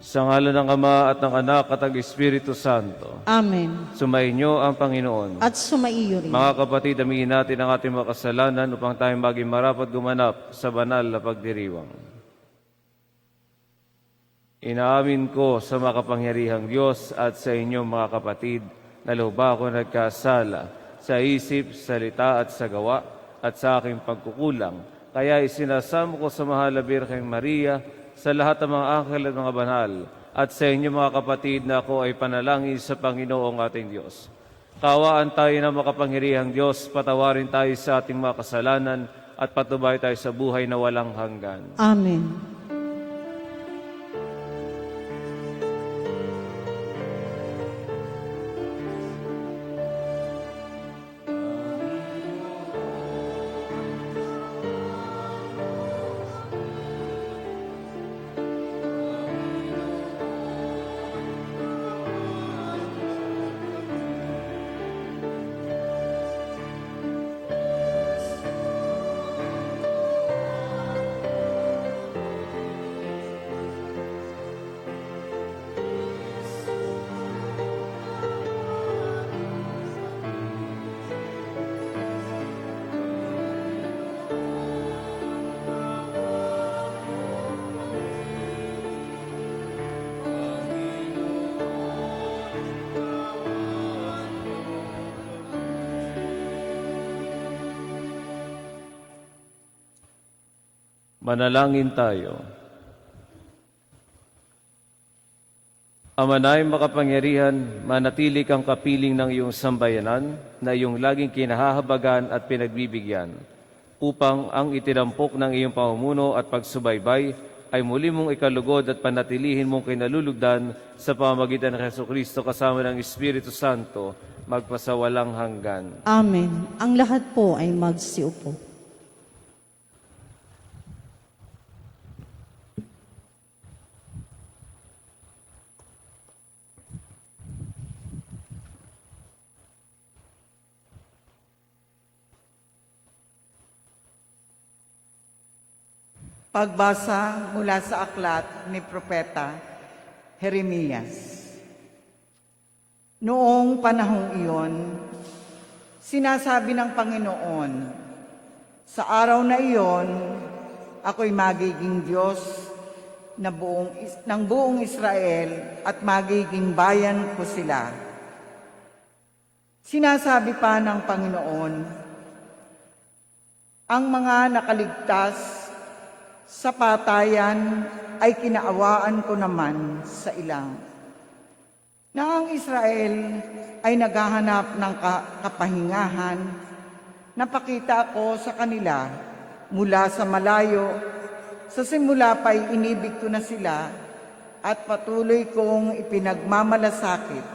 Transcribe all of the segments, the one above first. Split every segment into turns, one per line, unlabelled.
Sa ngalan ng Ama at ng Anak at ng Espiritu Santo.
Amen.
Sumainyo ang Panginoon.
At sumaiyo rin.
Mga kapatid, aminin natin ang ating mga kasalanan upang tayo maging marapat gumanap sa banal na pagdiriwang. Inaamin ko sa makapangyarihang Diyos at sa inyong mga kapatid na lubha ako nagkasala sa isip, salita at sa gawa at sa aking pagkukulang. Kaya isinasamo ko sa mahal na Birheng Maria, sa lahat ng mga anghel at mga banal, at sa inyo mga kapatid na ako ay panalangin sa Panginoong ating Diyos. Kaawaan tayo ng makapangyarihang Diyos, patawarin tayo sa ating mga kasalanan, at patubay tayo sa buhay na walang hanggan.
Amen.
Manalangin tayo. Amanay makapangyarihan, manatili kang kapiling ng iyong sambayanan na iyong laging kinahahabagan at pinagbibigyan, upang ang itinampok ng iyong pamumuno at pagsubaybay ay muli mong ikalugod at panatilihin mong kinalulugdan sa pamamagitan ng Jesucristo kasama ng Espiritu Santo, magpasawalang hanggan.
Amen. Ang lahat po ay magsiupo.
Pagbasa mula sa aklat ni Propeta Jeremias. Noong panahong iyon, sinasabi ng Panginoon, sa araw na iyon, ako'y magiging Diyos ng buong Israel at magiging bayan ko sila. Sinasabi pa ng Panginoon, ang mga nakaligtas sa patayan ay kinaawaan ko naman sa ilang. Na ang Israel ay naghahanap ng kapahingahan, napakita ko sa kanila mula sa malayo. Sa simula pa'y inibig ko na sila at patuloy kong ipinagmamalasakit.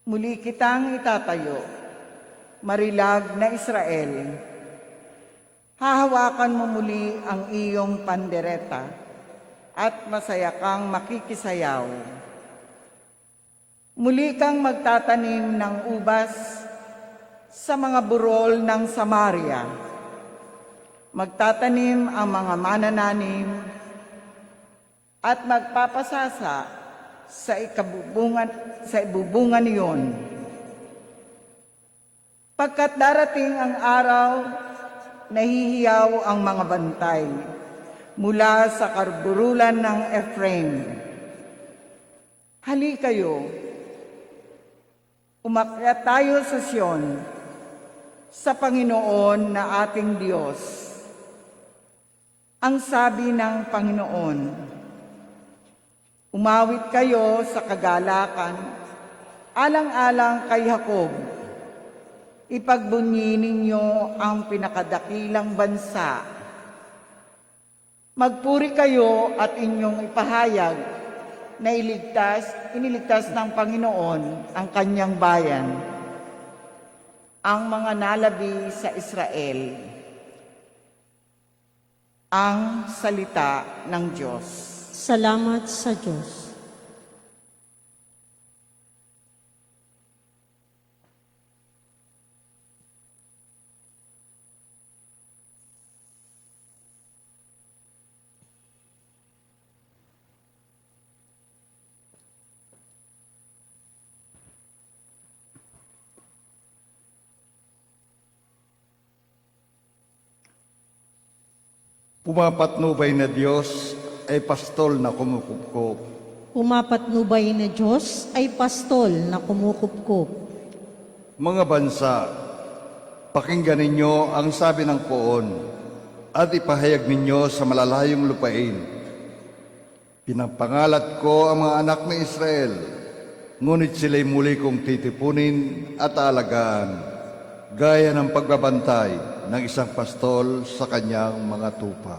Muli kitang itatayo, marilag na Israel. Hahawakan mo muli ang iyong pandereta at masaya kang makikisayaw. Muli kang magtatanim ng ubas sa mga burol ng Samaria. Magtatanim ang mga manananim at magpapasasa sa ibubungan niyon. Pagkat darating ang araw, nahihiyaw ang mga bantay mula sa karburulan ng Ephraim. Hali kayo, umakyat tayo sa Sion, sa Panginoon na ating Diyos. Ang sabi ng Panginoon, umawit kayo sa kagalakan, alang-alang kay Jacob. Ipagbunyi ninyo ang pinakadakilang bansa. Magpuri kayo at inyong ipahayag na iniligtas ng Panginoon ang kanyang bayan, ang mga nalabi sa Israel. Ang salita ng Diyos.
Salamat sa Diyos.
Pumapatnubay na Diyos ay pastol na kumukupkop.
Pumapatnubay na Diyos ay pastol na kumukupkup.
Mga bansa, pakinggan ninyo ang sabi ng poon at ipahayag ninyo sa malalayong lupain. Pinapangalat ko ang mga anak ni Israel, ngunit sila'y muli kong titipunin at aalagaan, gaya ng pagbabantay ng isang pastol sa kanyang mga tupa.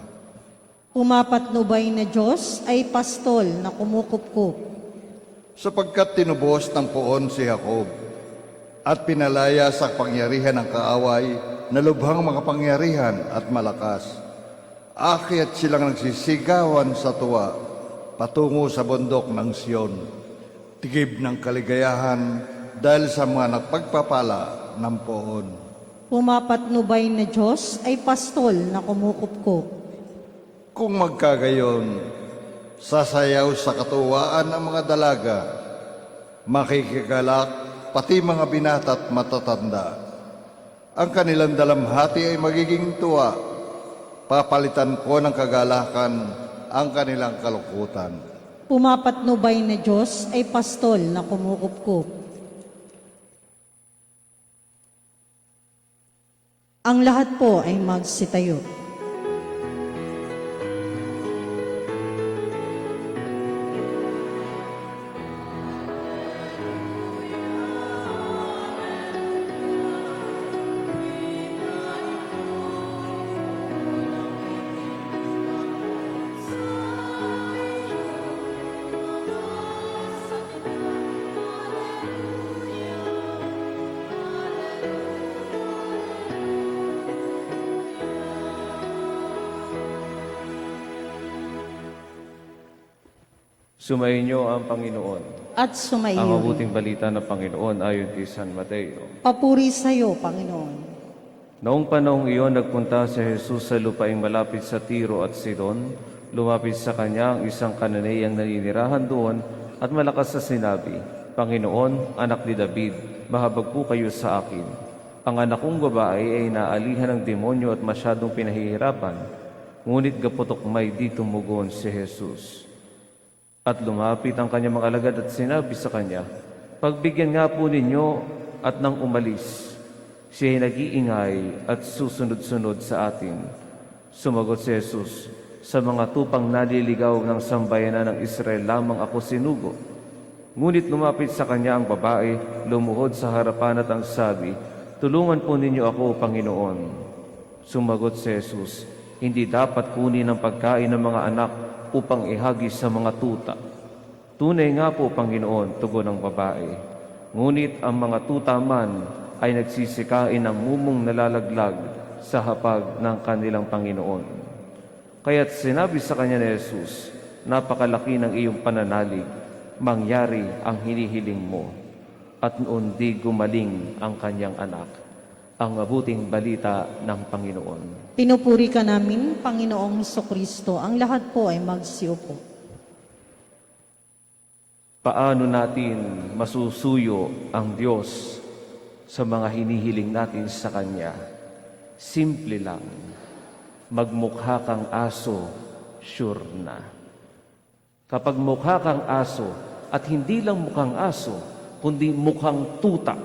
Pumapatnubay na Diyos ay pastol na kumukupkup.
Sapagkat tinubos ng poon si Jacob at pinalaya sa pangyarihan ng kaaway na lubhang makapangyarihan at malakas. Akyat silang nagsisigawan sa tuwa patungo sa bundok ng Sion, tigib ng kaligayahan dahil sa mga nagpagpapala ng poon.
Pumapatnubay na Diyos ay pastol na kumukupkup.
Kung magkagayon, sasayaw sa katuwaan ang mga dalaga, makikigalak pati mga binata at matatanda. Ang kanilang dalamhati ay magiging tuwa, papalitan ko ng kagalakan ang kanilang kalukutan.
Pumapatnubay na Diyos ay pastol na kumukupkup. Ang lahat po ay magsitayo.
Sumainyo ang Panginoon.
At sumayo.
Ang mabuting balita ng Panginoon ayon kay San Mateo.
Papuri sa iyo, Panginoon.
Noong panahong iyon, nagpunta si Jesus sa lupaing malapit sa Tiro at Sidon. Lumapit sa kanya ang isang Kananeyang naninirahan doon at malakas na sinabi, Panginoon, anak ni David, mahabag po kayo sa akin. Ang anak kong babae ay naalihan ng demonyo at masyadong pinahihirapan. Ngunit gaputok may di tumugon si Jesus. At lumapit ang kanyang mga alagad at sinabi sa kanya, Pagbigyan nga po ninyo at nang umalis. Siya ay nag-iingay at susunod-sunod sa atin. Sumagot si Jesus, Sa mga tupang naliligaw ng sambayanan ng Israel lamang ako sinugo. Ngunit lumapit sa kanya ang babae, lumuhod sa harapan at ang sabi, Tulungan po ninyo ako, Panginoon. Sumagot si Jesus, Hindi dapat kunin ang pagkain ng mga anak upang ihagis sa mga tuta. Tunay nga po, Panginoon, tugon ng babae. Ngunit ang mga tuta man ay nagsisikain ng mumong nalalaglag sa hapag ng kanilang Panginoon. Kaya't sinabi sa kanya ni Jesus, Napakalaki ng iyong pananalig, mangyari ang hinihiling mo. At noon di gumaling ang kanyang anak. Ang mabuting balita ng Panginoon.
Pinupuri ka namin, Panginoong Hesukristo. Ang lahat po ay magsiupo.
Paano natin masusuyo ang Diyos sa mga hinihiling natin sa Kanya? Simple lang. Magmukha kang aso, sure na. Kapag mukha kang aso, at hindi lang mukhang aso, kundi mukhang tuta.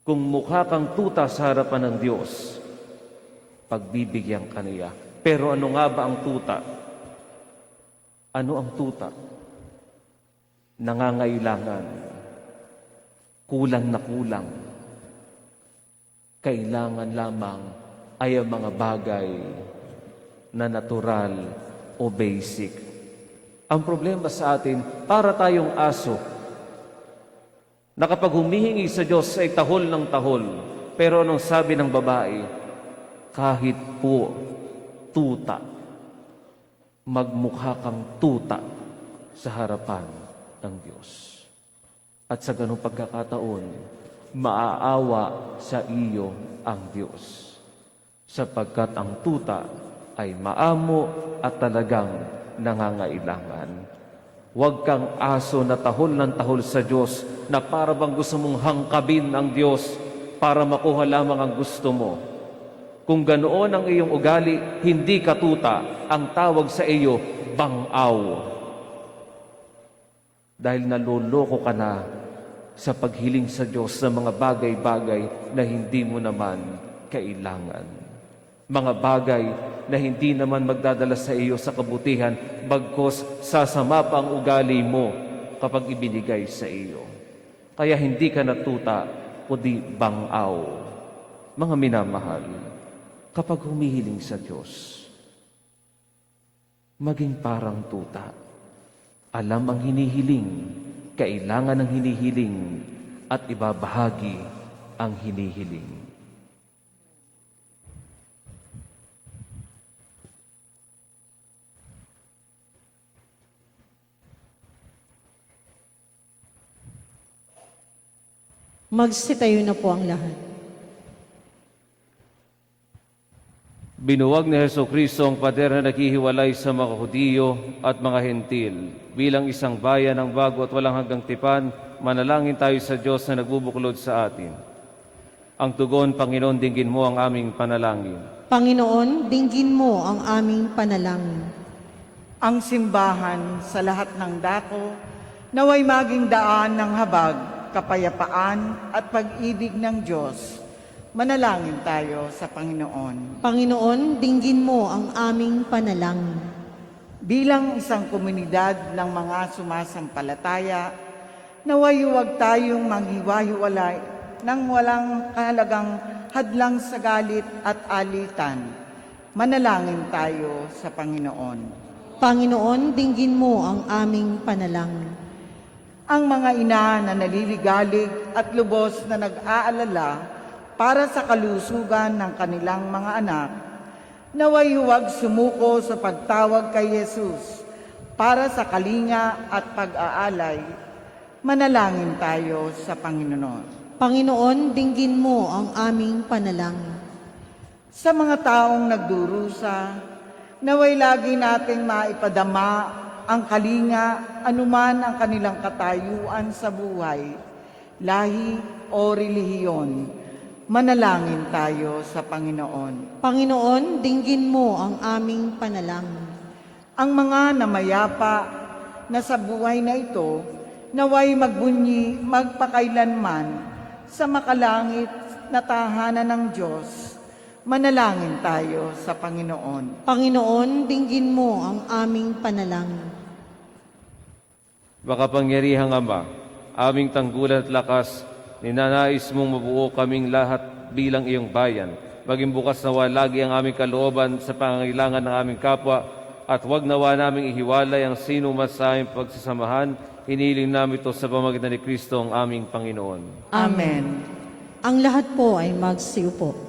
Kung mukha kang tuta sa harapan ng Diyos, pagbibigyan ka niya. Pero ano nga ba ang tuta? Ano ang tuta? Nangangailangan. Kulang na kulang. Kailangan lamang ay ang mga bagay na natural o basic. Ang problema sa atin, para tayong aso, na kapag humihingi sa Diyos ay tahol ng tahol. Pero anong sabi ng babae? Kahit po tuta, magmukha kang tuta sa harapan ng Diyos. At sa ganung pagkakataon, maaawa sa iyo ang Diyos. Sapagkat ang tuta ay maamo at talagang nangangailangan. Huwag kang aso na tahol ng tahol sa Diyos na para bang gusto mong hangkabin ang Diyos para makuha lamang ang gusto mo. Kung ganoon ang iyong ugali, hindi ka tuta, ang tawag sa iyo, bangaw. Dahil naloloko ka na sa paghiling sa Diyos sa mga bagay-bagay na hindi mo naman kailangan. Mga bagay na hindi naman magdadala sa iyo sa kabutihan, bagkos sasama pa ang ugali mo kapag ibinigay sa iyo. Kaya hindi ka natuta, kundi bangaw. Mga minamahal, kapag humihiling sa Diyos, maging parang tuta. Alam ang hinihiling, kailangan ng hinihiling, at ibabahagi ang hinihiling.
Magsitayo na po ang lahat.
Binuwag ni Jesucristo ang pader na naghihiwalay sa mga Hudiyo at mga Hentil. Bilang isang bayan ng bago at walang hanggang tipan, manalangin tayo sa Diyos na nagbubuklod sa atin. Ang tugon, Panginoon, dinggin mo ang aming panalangin.
Panginoon, dinggin mo ang aming panalangin.
Ang simbahan sa lahat ng dako, naway maging daan ng habag, kapayapaan at pag-ibig ng Diyos. Manalangin tayo sa Panginoon.
Panginoon, dinggin mo ang aming panalangin.
Bilang isang komunidad ng mga sumasampalataya, naway huwag tayong maghiwa-hiwalay ng walang kahalagang hadlang sa galit at alitan. Manalangin tayo sa Panginoon.
Panginoon, dinggin mo ang aming panalangin.
Ang mga ina na naliligalig at lubos na nag-aalala para sa kalusugan ng kanilang mga anak, naway huwag sumuko sa pagtawag kay Jesus para sa kalinga at pag-aalay. Manalangin tayo sa Panginoon.
Panginoon, dinggin mo ang aming panalangin.
Sa mga taong nagdurusa, naway lagi nating maipadama ang kalinga anuman ang kanilang katayuan sa buhay, lahi o relihiyon. Manalangin tayo sa Panginoon.
Panginoon, dinggin mo ang aming panalangin.
Ang mga namayapa na sa buhay na ito, naway magbunyi magpakailanman sa makalangit na tahanan ng Diyos. Manalangin tayo sa Panginoon.
Panginoon, dinggin mo ang aming panalangin.
Makapangyarihang Ama, aming tanggulan at lakas, ninanais mong mabuo kaming lahat bilang iyong bayan. Maging bukas nawa lagi ang aming kalooban sa pangangailangan ng aming kapwa at huwag nawa naming ihiwalay ang sino man sa aming pagsasamahan. Hiniling namin ito sa pamamagitan ni Kristo ang aming Panginoon.
Amen.
Ang lahat po ay magsiupo.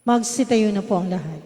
Magsitayo na po ang lahat.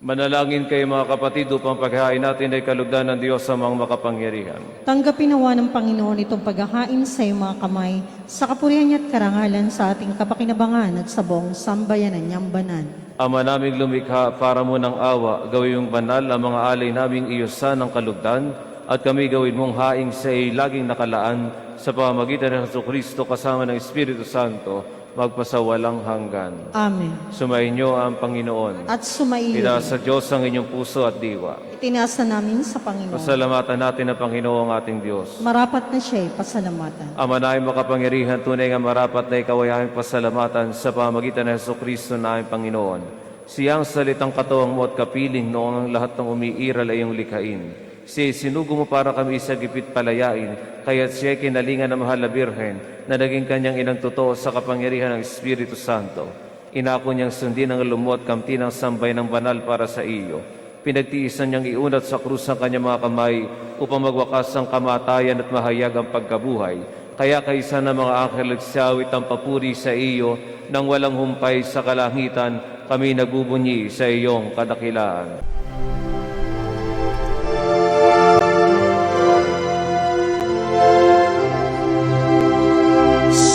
Manalangin kayo mga kapatid upang paghahain natin ay kalugdan ng Diyos sa mga makapangyarihan.
Tanggapin nawa ng Panginoon itong paghahain sa iyong mga kamay, sa kapurihan niya at karangalan sa ating kapakinabangan at sa buong sambayanan niyang banal.
Ama naming lumikha, para mo ng awa, gawin mong banal ang mga alay naming iyosan ng kalugdan, at kami gawin mong haing sa iyo laging nakalaan sa pamamagitan ng Jesucristo kasama ng Espiritu Santo, magpasawalang hanggan.
Amen.
Sumainyo ang Panginoon.
At sumaiyo,
Itaas sa Diyos ang inyong puso at diwa.
itinaasa namin sa Panginoon.
Pasalamatan natin ang Panginoong ating Diyos.
Marapat na siya'y pasalamatan.
Ama na makapangyarihan, tunay nga marapat na ikaw ay aming pasalamatan sa pamagitan ng Jesucristo na aming Panginoon. Siyang salitang katuwang mo at kapiling noong ang lahat ng umiiral ay iyong likhain. Siya sinugo mo para kami sa gipit palayain, kaya't siya kinalingan ng mahal na Birhen na naging kanyang inang totoo sa kapangyarihan ng Espiritu Santo. Inako niyang sundin ang lumot kamti ng sambay ng banal para sa iyo. Pinagtiisan niyang iunat sa krus ang kanyang mga kamay upang magwakas ang kamatayan at mahayag ang pagkabuhay. Kaya kaisa ng mga anghel nagsawit ang papuri sa iyo nang walang humpay sa kalangitan, kami nagbubunyi sa iyong kadakilaan.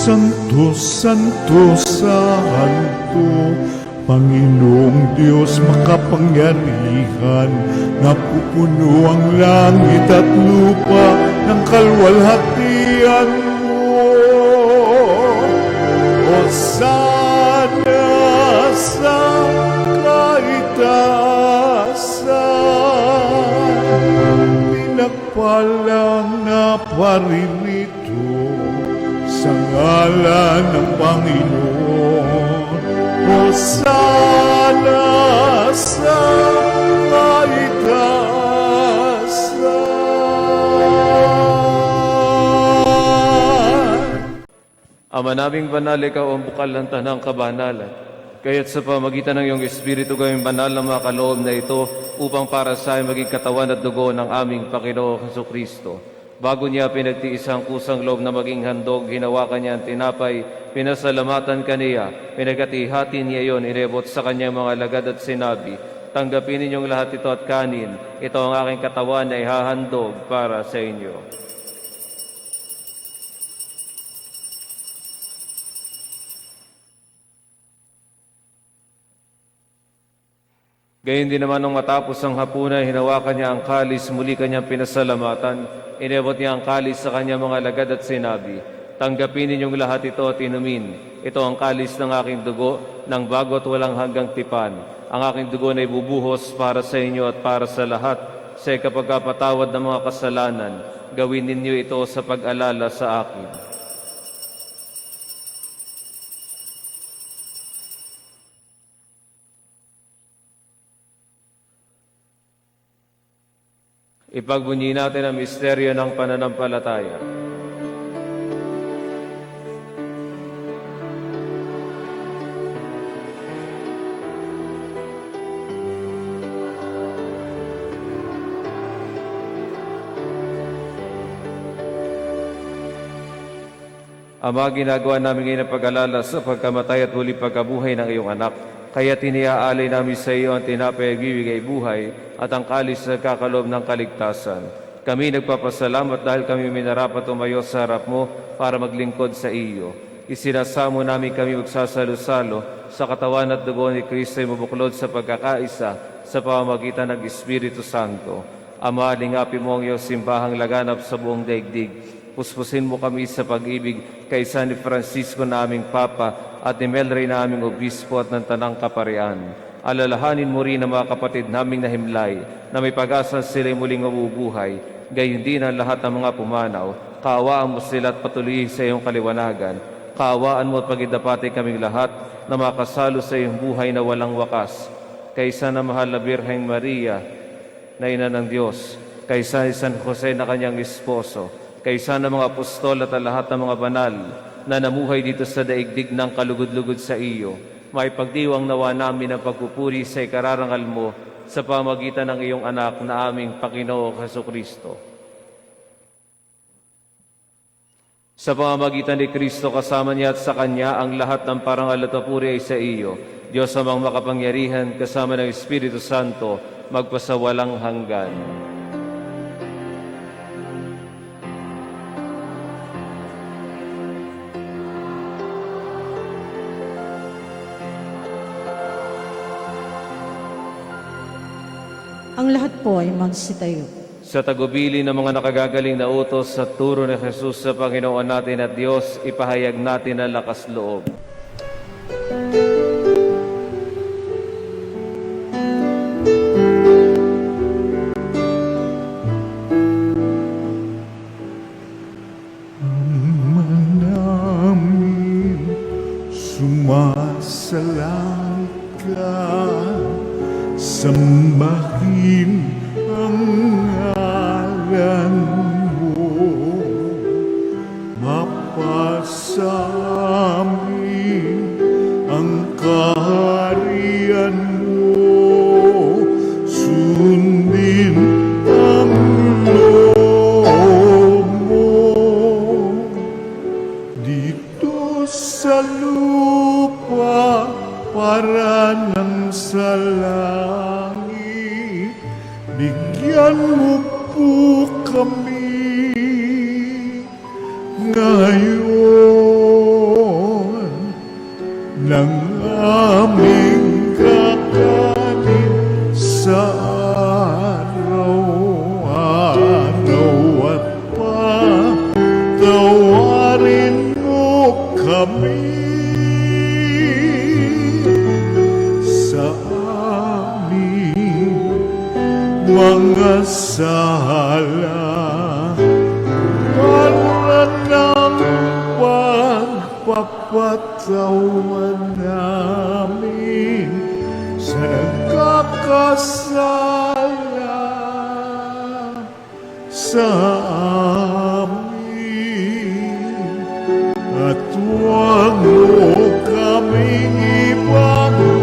Santo, Santo, Santo, Panginoong Diyos makapangyarihan, napupuno ang langit at lupa ng kalwalhatian mo. Hosana sa kaitaasan, pinagpalang na paririto sa ngalan ng Panginoon. Hosana sa kaitaasan.
Ama naming banal, ikaw ang bukal ng tanang kabanalan. Kaya't sa pamagitan ng iyong Espiritu gawing banal ng mga kaloob na ito upang para sa amin maging katawan at dugo ng aming Panginoong Jesucristo. Bago niya pinagtiis ang kusang loob na maging handog, hinawakan niya ang tinapay, pinasalamatan kaniya, pinagati-hati niya iyon, inebot sa kanyang mga lagad at sinabi, tanggapin ninyong lahat ito at kanin, ito ang aking katawan na ihahandog para sa inyo. Gayon din naman nung matapos ang hapunan, hinawakan niya ang kalis, muli kanyang pinasalamatan, inebot niya ang kalis sa kanyang mga lagad at sinabi, tanggapin ninyong lahat ito at inumin. Ito ang kalis ng aking dugo, ng bago at walang hanggang tipan. Ang aking dugo na ibubuhos para sa inyo at para sa lahat, sa ikapagkapatawad ng mga kasalanan. Gawin ninyo ito sa pag-alala sa akin. Ipagbunyi natin ang misteryo ng pananampalataya. Ama, ginagawa namin ngayon ang pag-alala sa pagkamatay at huli pagkabuhay ng iyong anak. Kaya tiniaalay namin sa iyo ang tinapay at bibigay buhay at ang kalis na kakaloob ng kaligtasan. Kami nagpapasalamat dahil kami minarapat umayo sa harap mo para maglingkod sa iyo. Isinasamo namin kami magsasalo-salo sa katawan at dugo ni Kristo ay mabuklod sa pagkakaisa sa pamamagitan ng Espiritu Santo. Ama, lingapin mo ang iyong simbahang laganap sa buong daigdig. Puspusin mo kami sa pag-ibig kaysa ni Francisco na aming Papa at ni Melray na aming Obispo at ng Tanang Kaparian. Alalahanin mo rin ang mga kapatid naming nahimlay na may pag-asa sila'y muling mabubuhay. Gayon din ang lahat ng mga pumanaw. Kaawaan mo sila at patuloy sa iyong kaliwanagan. Kaawaan mo at pagidapati kaming lahat na makasalo sa iyong buhay na walang wakas. Kaysa na mahal na Birheng Maria, na ina ng Diyos, kaysa ni San Jose na kanyang esposo, kaysa ng mga apostol at lahat ng mga banal na namuhay dito sa daigdig ng kalugod-lugod sa iyo, maipagdiwang nawa namin ang pagpupuri sa ikararangal mo sa pamagitan ng iyong anak na aming Panginoong Jesucristo. Sa pamamagitan ni Kristo kasama niya at sa Kanya, ang lahat ng parangal at papuri ay sa iyo. Diyos amang makapangyarihan, kasama ng Espiritu Santo, magpasawalang hanggan.
Ang lahat po ay magsitayo.
Sa tagubili ng mga nakagagaling na utos sa turo ni Jesus sa Panginoon natin at Diyos, ipahayag natin ang lakas loob.
namin sumasalang ka, sambahin ang ngalan mo, mapasamin ang kaharian mo, sundin ang loob mo dito sa lupa para nang sa langit. Bigyan mo po kami ngayon ng aming kakanin sa araw-araw at patawarin mo kami sa aming mga sala para ng pagpapatawan namin sa nagkakasala sa amin, at huwag mo kaming ipagdulot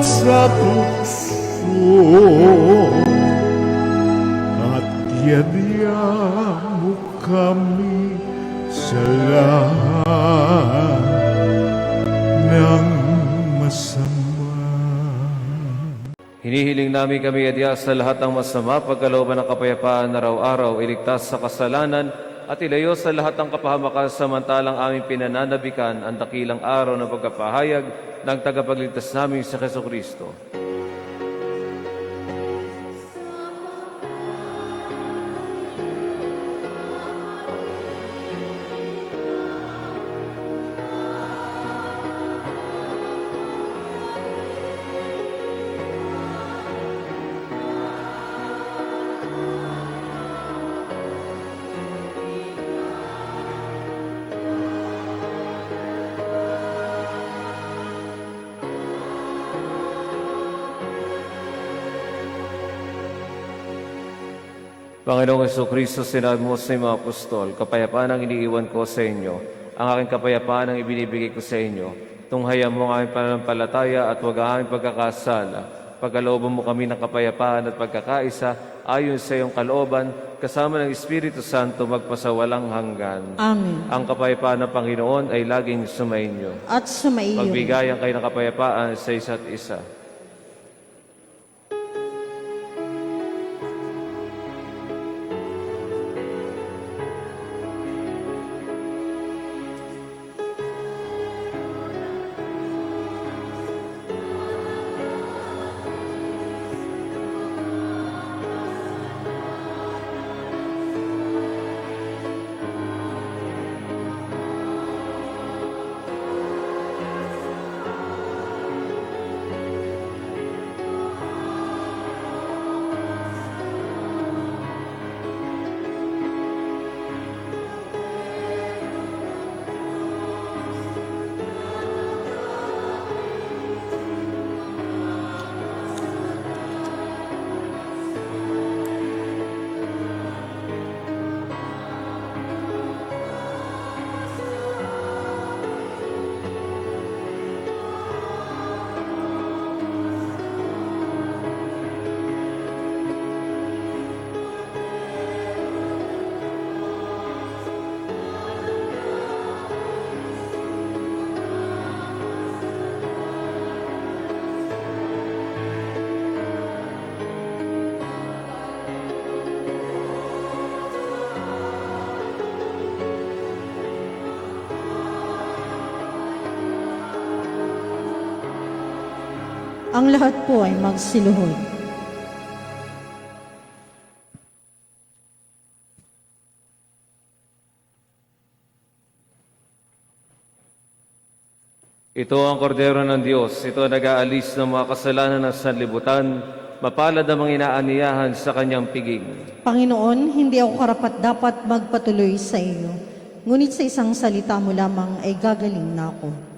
sa tukso, at yadya mo kami sa lahat ng masama.
Hinihiling namin kami adya sa lahat ng masama, pagkalooban ng kapayapaan araw-araw, iligtas sa kasalanan, at ilayo sa lahat ng kapahamakan samantalang aming pinananabikan ang dakilang araw ng pagkapahayag ng tagapagligtas namin sa Jesucristo. Panginoong Jesucristo, sinabi mo sa mga apostol, kapayapaan ang iniiwan ko sa inyo, ang aking kapayapaan ang ibinibigay ko sa inyo. Tunghayan mo ang aming pananampalataya at huwag ang aming pagkakasala. Pagkalooban mo kami ng kapayapaan at pagkakaisa, ayon sa iyong kalooban, kasama ng Espiritu Santo magpasawalang hanggan.
Amen.
Ang kapayapaan ng Panginoon ay laging sumainyo.
At sumaiyo.
Magbigayan kayo ng kapayapaan sa isa't isa.
Ang lahat po ay magsiluhod.
Ito ang kordero ng Diyos. Ito ang nag-aalis ng mga kasalanan ng sanlibutan. Mapalad ang mga inaaniyahan sa kanyang piging.
Panginoon, hindi ako karapat-dapat magpatuloy sa iyo. Ngunit sa isang salita mo lamang ay gagaling na ako.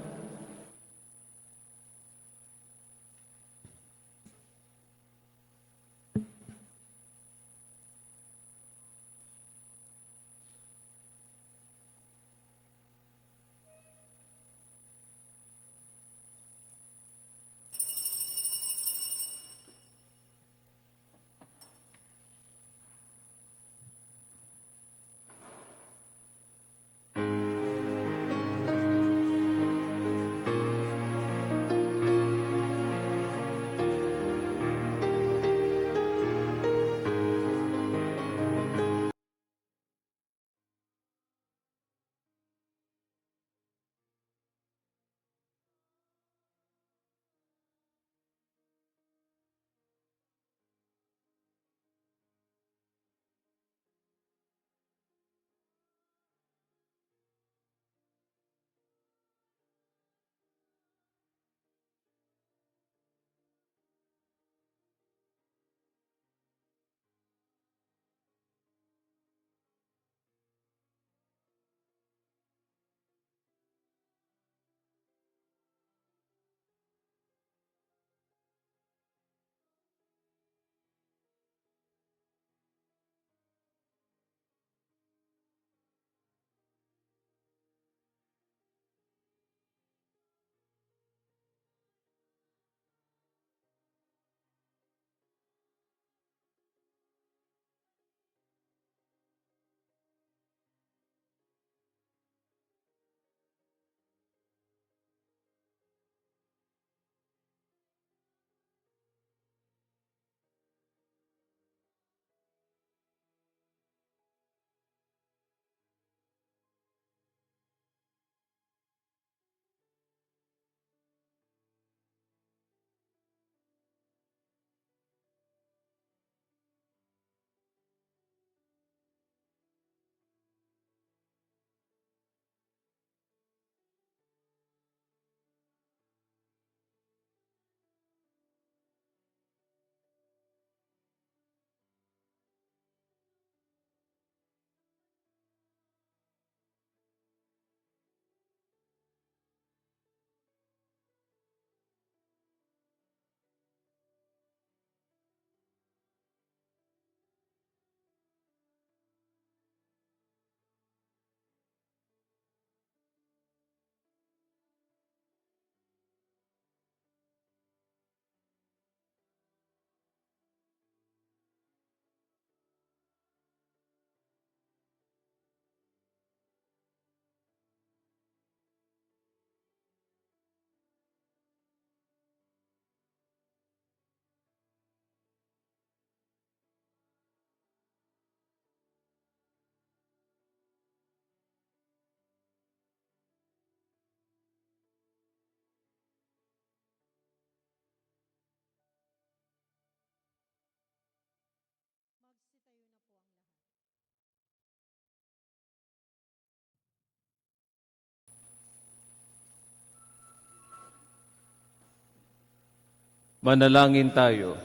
Manalangin tayo.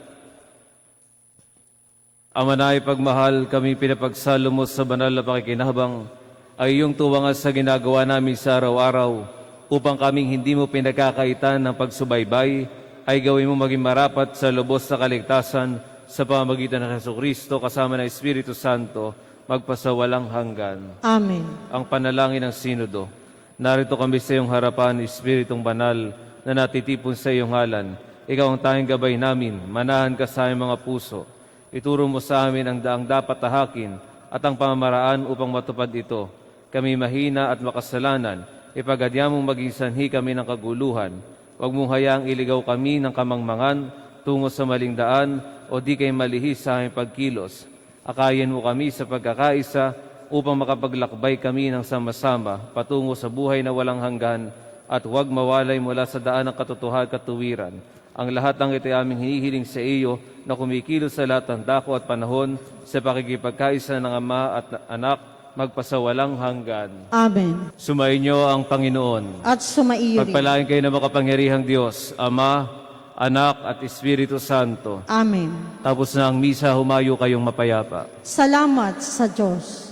Ama na ipagmahal, kami pinapagsalo mo sa banal na pakikinabang ay iyong tuwangan sa ginagawa namin sa araw-araw upang kaming hindi mo pinagkakaitan ng pagsubaybay ay gawin mo maging marapat sa lubos na kaligtasan sa pamamagitan ng Jesucristo kasama ng Espiritu Santo magpasawalang hanggan.
Amen.
Ang panalangin ng Sinodo. Narito kami sa iyong harapan, Espiritong Banal, na natitipon sa iyong ngalan. Ikaw ang tanging gabay namin, manahan ka sa aming mga puso. Ituro mo sa amin ang daang dapat tahakin at ang pamamaraan upang matupad ito. Kami mahina at makasalanan, ipagadya mong maging sanhi kami ng kaguluhan. Huwag mong hayaang iligaw kami ng kamangmangan tungo sa maling daan o di kay malihis sa aming pagkilos. Akayin mo kami sa pagkakaisa upang makapaglakbay kami ng sama-sama patungo sa buhay na walang hanggan at huwag mawalay mula sa daan ng katotohanan at katuwiran. Ang lahat ng ito ay aming hinihiling sa iyo na kumikilos sa lahat ng dako at panahon sa pakikipagkaisa ng Ama at Anak magpasawalang hanggan.
Amen.
Sumainyo ang Panginoon.
At sumaiyo rin.
Pagpalain kayo ng makapangyarihang Diyos, Ama, Anak at Espiritu Santo.
Amen.
Tapos na ang misa, humayo kayong mapayapa.
Salamat sa Diyos.